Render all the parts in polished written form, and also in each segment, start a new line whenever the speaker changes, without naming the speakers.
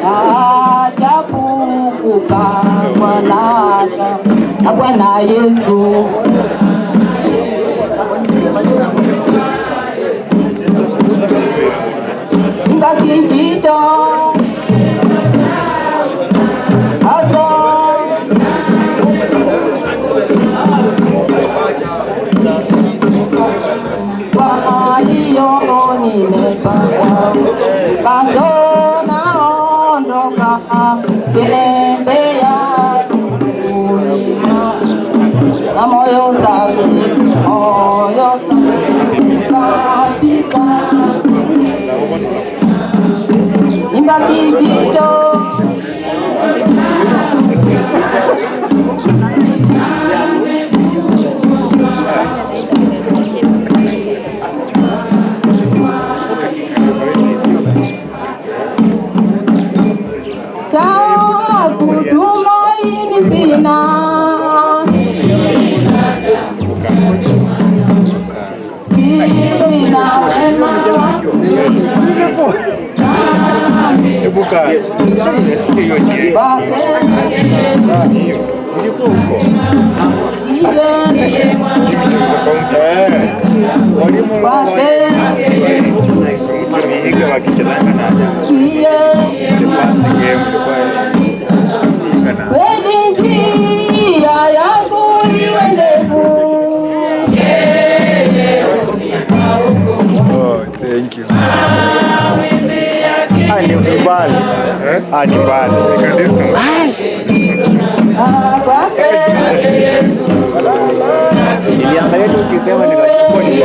ajabu kukamalaka na Bwana Yesu. Imba kijito aso kwa hiyo nimepata kaso naondoka kilembea dunia na moyo safi kabisa. Imba kijito kutumaini sina, sina wema
thank you. Niliangalia tu ukisema nikachukua ni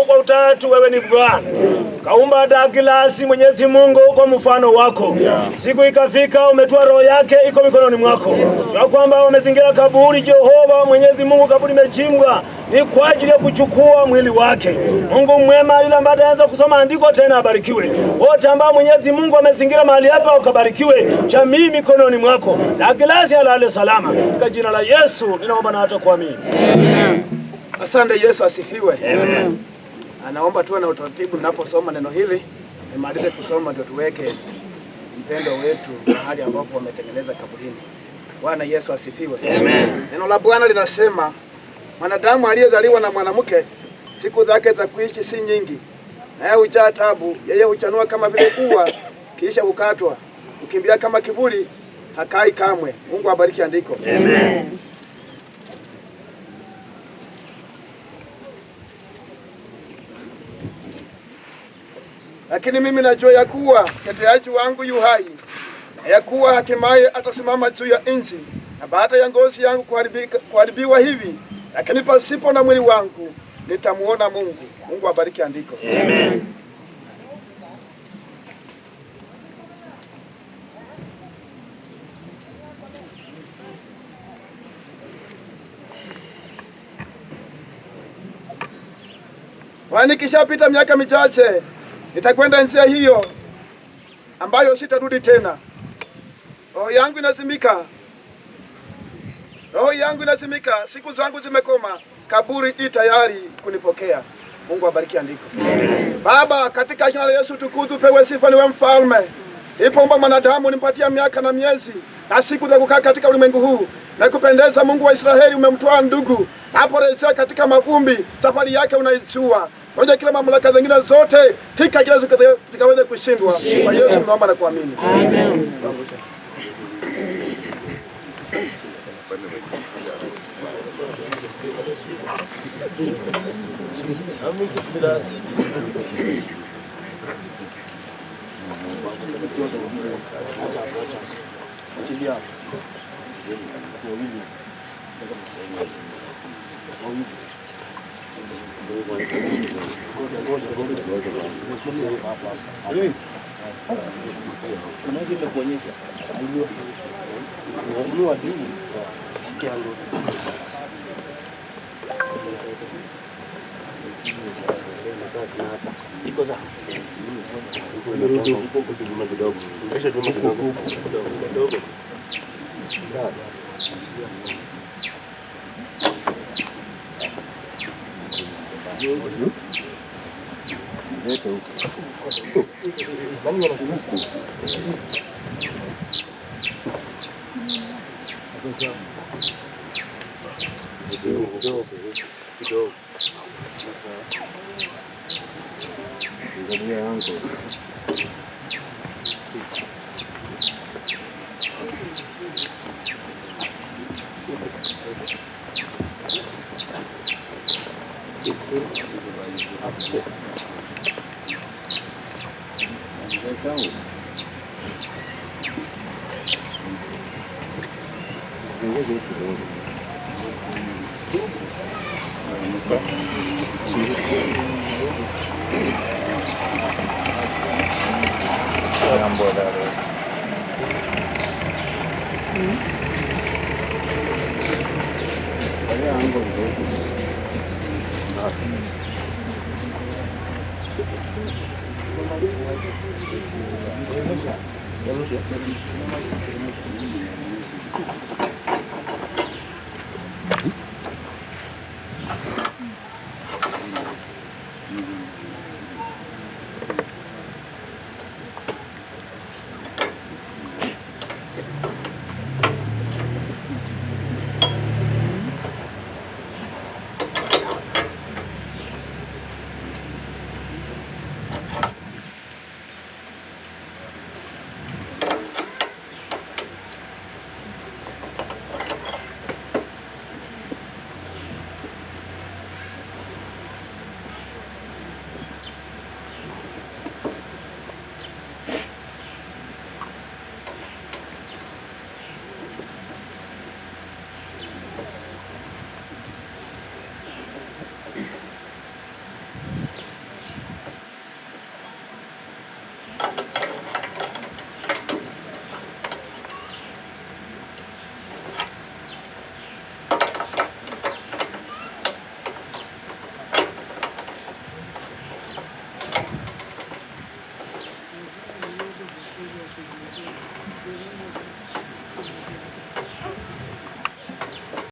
Kwa utatu wewe ni Bwana. Kaumba Douglas Mwenyezi Mungu kwa mfano wako. Siku ikafika umetoa roho yake iko mikononi mwako. Kwa kwamba umezingira kaburi Jehova Mwenyezi Mungu, kaburi limechimbwa ni kwa ajili ya kuchukua mwili wake. Mungu mwema, yule ambaye anaanza kusoma andiko tena abarikiwe. Wote ambao Mwenyezi Mungu amezingira mahali hapa ukabarikiwe. Cha mimi mikononi mwako. Douglas alale salama. Kwa jina la Yesu ninaomba na hata kuamini.
Amen. Asante, Yesu asifiwe.
Amen.
Anaomba tuwe na utaratibu ninaposoma neno hili, nimalize kusoma ndio tuweke mpendo wetu mahali ambapo wametengeneza kaburini. Bwana Yesu asifiwe.
Amen.
Neno la Bwana linasema Mwanadamu aliyezaliwa na mwanamke siku zake za kuishi si nyingi, naye hujaa tabu. Yeye huchanua kama vile ua, kisha hukatwa. Hukimbia kama kivuli, hakai kamwe. Mungu abariki andiko.
Amen.
Lakini mimi najua ya kuwa mteteaji wangu yu hai, na ya kuwa hatimaye atasimama juu ya nchi. Na baada ya ngozi yangu kuharibiwa hivi, lakini pasipo na mwili wangu nitamuona Mungu. Mungu abariki andiko.
Amen.
Kwani kishapita miaka michache nitakwenda njia hiyo ambayo sitarudi tena. Roho yangu inazimika, siku zangu zimekoma, kaburi i tayari kunipokea. Mungu abariki andiko. Baba, katika jina la Yesu tukufu, pewe sifa, niwe mfalme. Ipomba mwanadamu nimpatia miaka na miezi na siku za kukaa katika ulimwengu huu, na kupendeza Mungu wa Israeli umemtoa ndugu hapo rejea katika mavumbi, safari yake unaijua. Ngoja kila mamlaka zingine zote tika kila zikaweze kushindwa. Kwa Yesu tunaomba na kuamini.
Amen.